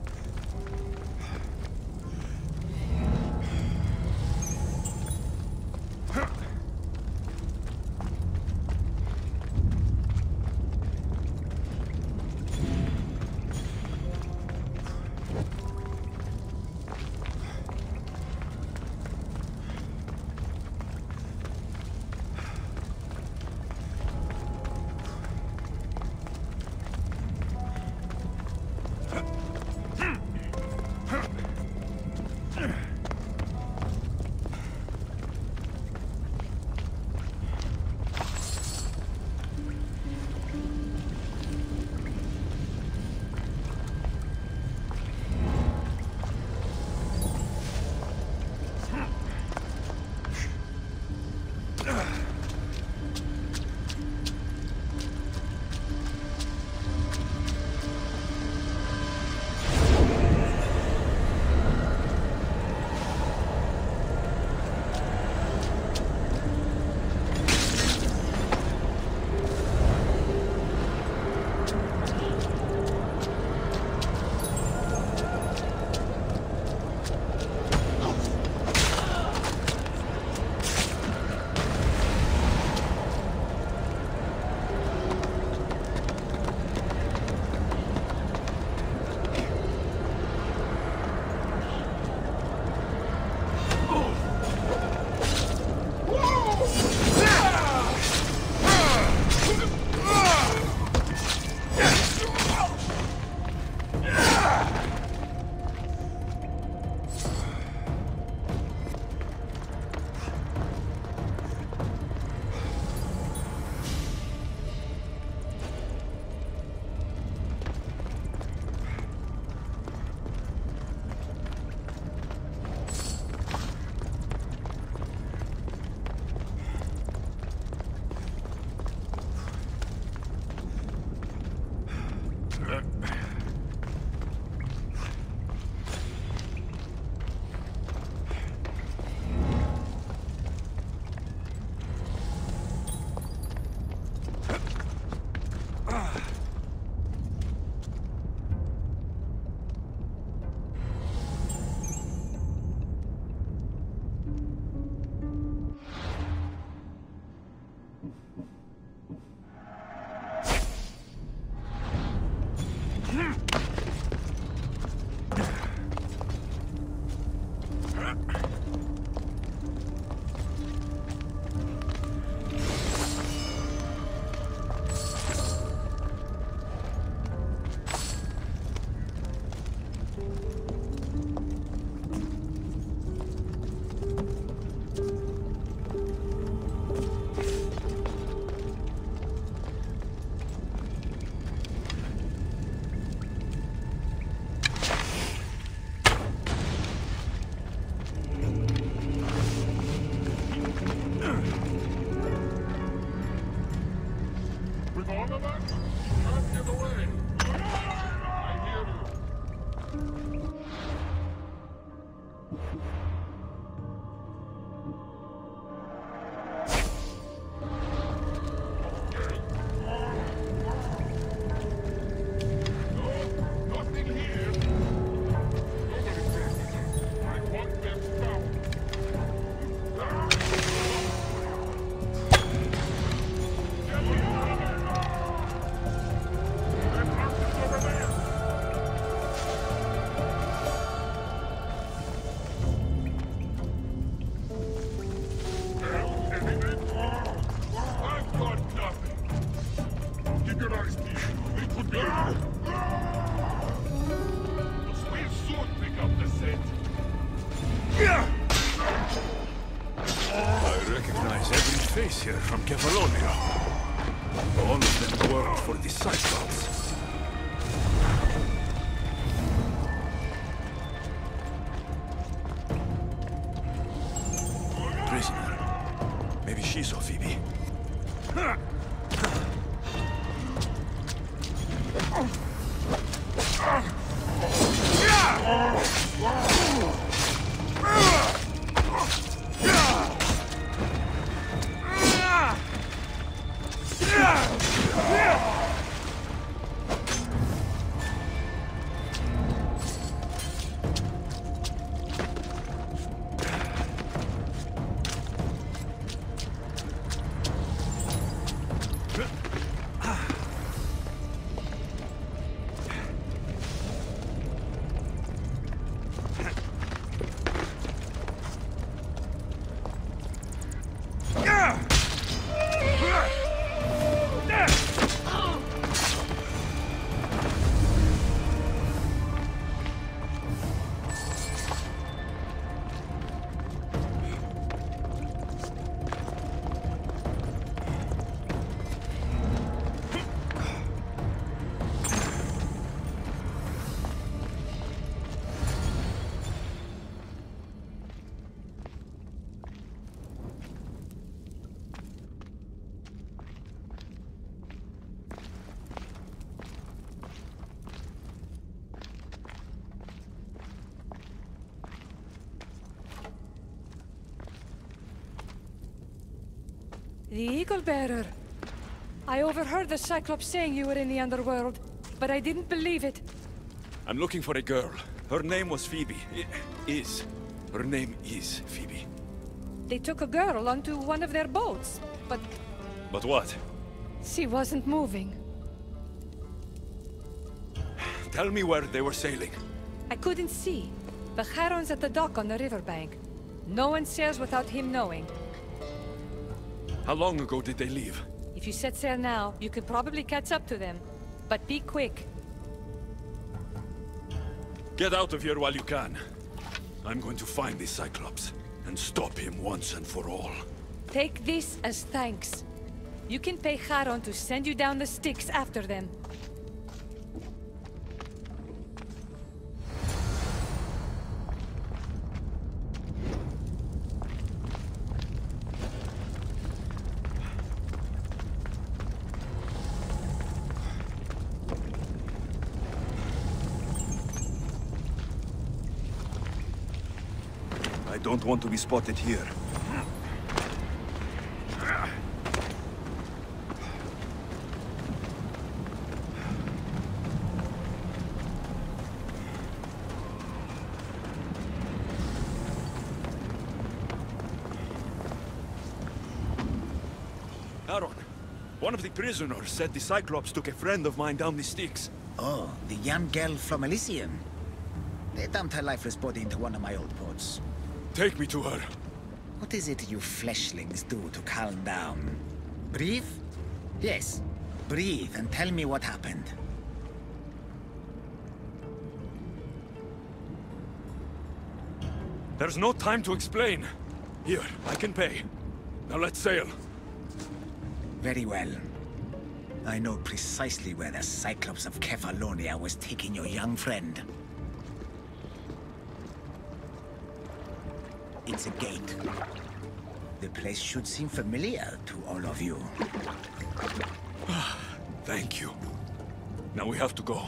Here from Kefalonia. All of them worked for disciples. Prisoner. Maybe she saw Phoebe.
The Eagle Bearer. I overheard the Cyclops saying you were in the underworld, but I didn't believe it.
I'm looking for a girl. Her name was Phoebe. Her name is Phoebe.
They took a girl onto one of their boats, but
But what?
she wasn't moving.
Tell me where they were sailing.
I couldn't see. The Charon's at the dock on the riverbank. No one sails without him knowing.
How long ago did they leave?
If you set sail now, you could probably catch up to them. But be quick.
Get out of here while you can. I'm going to find this Cyclops and stop him once and for all.
Take this as thanks. You can pay Charon to send you down the Styx after them.
I don't want to be spotted here.
Aaron, one of the prisoners said the Cyclops took a friend of mine down the Styx.
Oh, the young girl from Elysium. They dumped her lifeless body into one of my old boats.
Take me to her.
What is it you fleshlings do to calm down? Breathe? Yes, breathe and tell me what happened.
There's no time to explain. Here, I can pay. Now let's sail.
Very well. I know precisely where the Cyclops of Kefalonia was taking your young friend. It's a gate. The place should seem familiar to all of you.
Thank you. Now we have to go.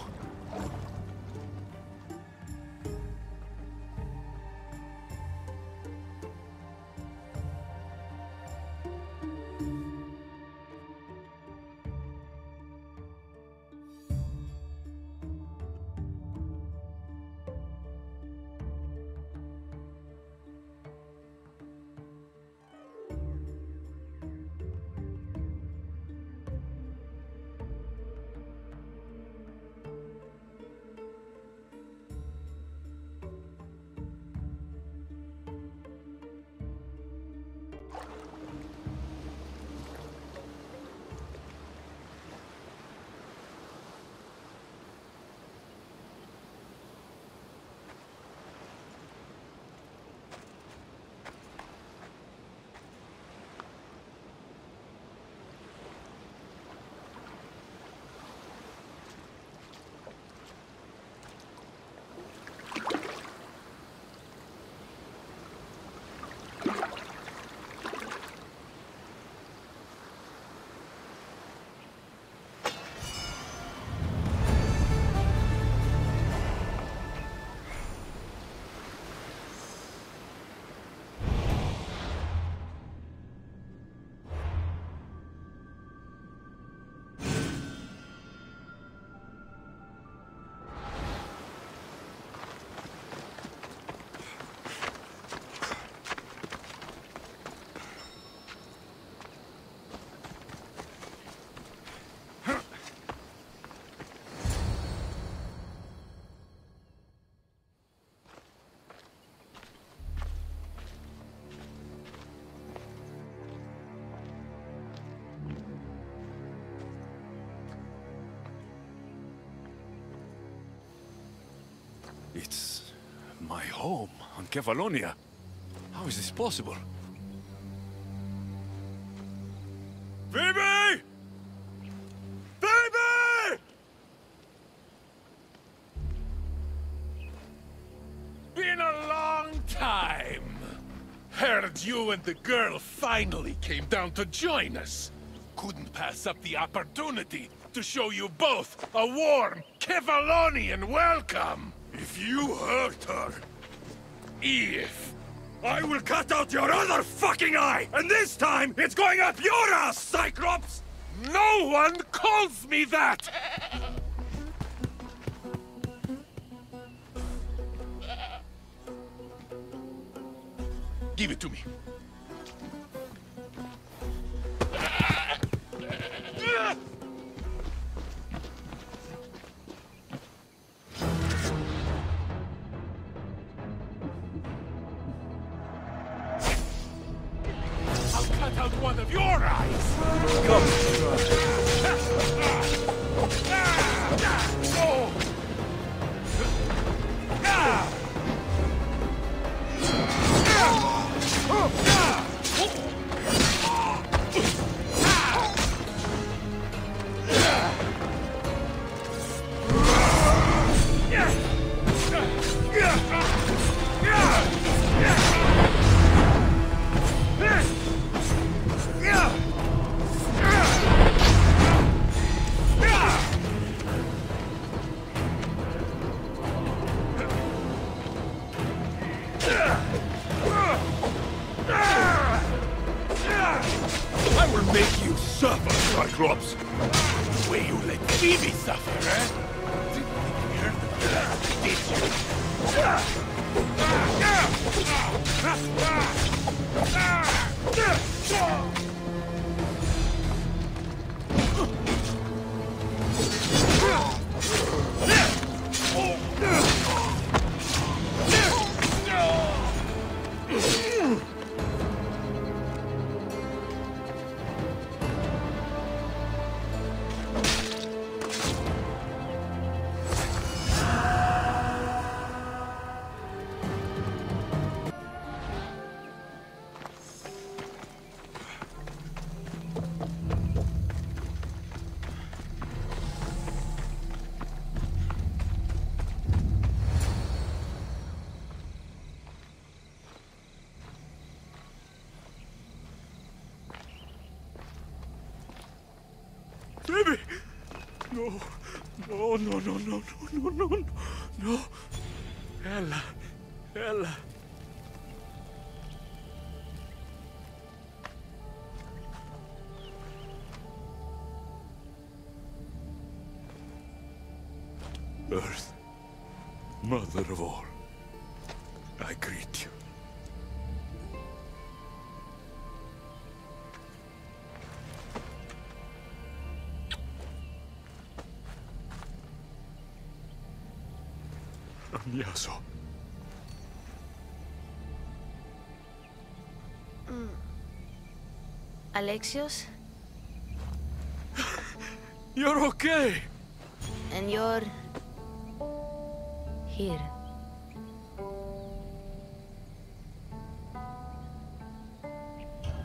It's my home on Kefalonia. How is this possible? Phoebe! Phoebe!
Been a long time. Heard you and the girl finally came down to join us. Couldn't pass up the opportunity to show you both a warm Kefalonian welcome.
If you hurt her...
If I will cut out your other fucking eye! And this time, it's going up your ass, Cyclops! No one calls me that! Give it to me. I'll cut out one of your eyes! Come, I will make you suffer, Cyclops! The way you let Phoebe suffer, eh? Didn't think you heard the blood, did you? Baby! No. No, no, no, no, no, no, no, no. Ella. Ella. Earth, mother of all, I greet you. Yaso.
Alexios?
You're okay!
And you're... here.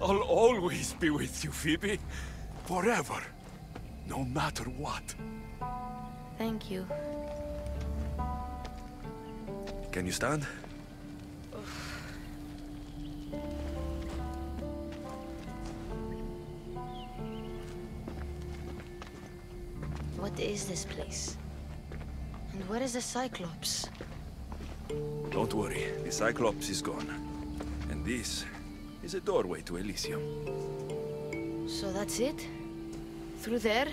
I'll always be with you, Phoebe. Forever. No matter what.
Thank you.
Can you stand?
What is this place? And where is the Cyclops?
Don't worry, the Cyclops is gone. And this is a doorway to Elysium.
So that's it? Through there?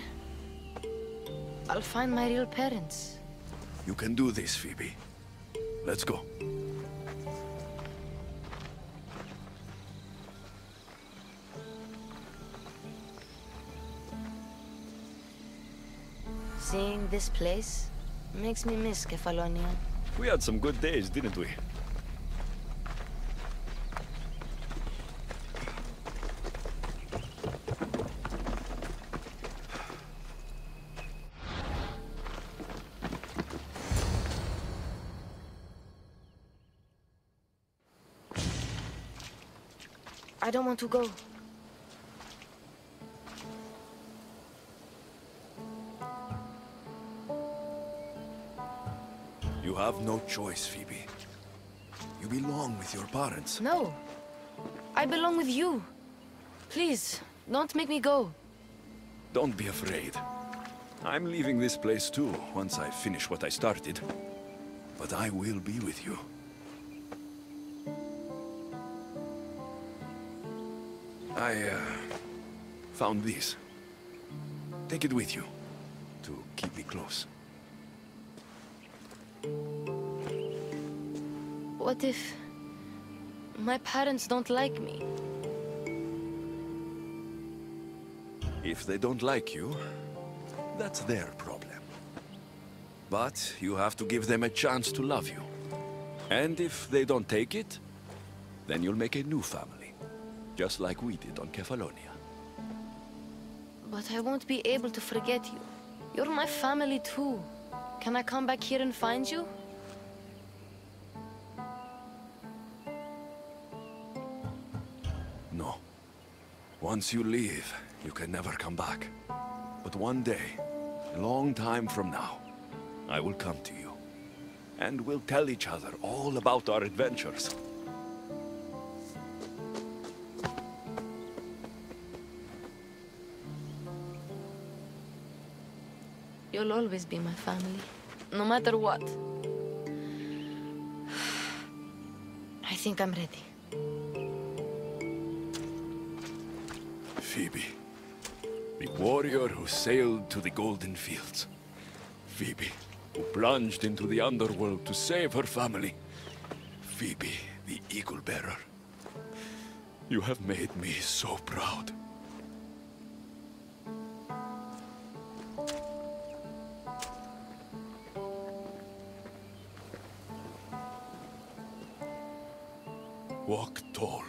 I'll find my real parents.
You can do this, Phoebe. Let's go.
Seeing this place makes me miss Kefalonia.
We had some good days, didn't we?
I don't want to go.
You have no choice, Phoebe. You belong with your parents.
No. I belong with you. Please, don't make me go.
Don't be afraid. I'm leaving this place too, once I finish what I started. But I will be with you. I found this. Take it with you to keep me close.
What if my parents don't like me?
If they don't like you, that's their problem. But you have to give them a chance to love you. And if they don't take it, then you'll make a new family. Just like we did on Kefalonia.
But I won't be able to forget you. You're my family too. Can I come back here and find you?
No. Once you leave, you can never come back. But one day, a long time from now, I will come to you. And we'll tell each other all about our adventures.
You'll always be my family, no matter what. I think I'm ready.
Phoebe, the warrior who sailed to the Golden Fields. Phoebe, who plunged into the underworld to save her family. Phoebe, the Eagle Bearer. You have made me so proud. Walk tall.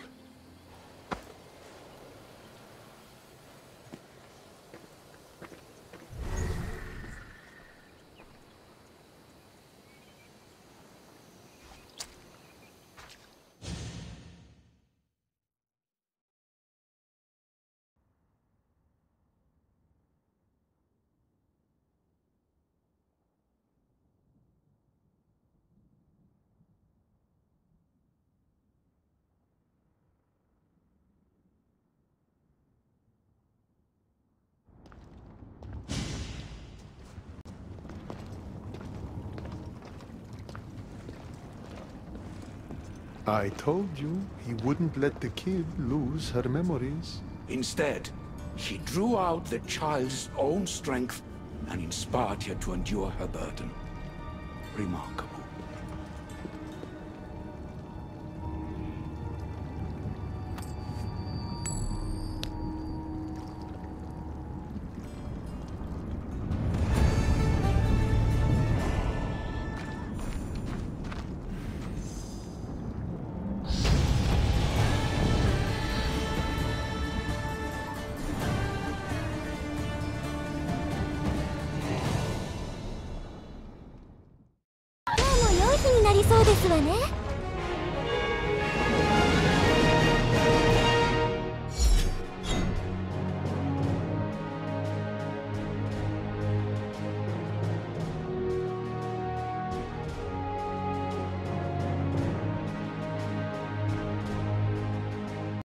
I told you he wouldn't let the kid lose her memories.
Instead, she drew out the child's own strength and inspired her to endure her burden. Remarkable.
Now も良い日になりそうですわね。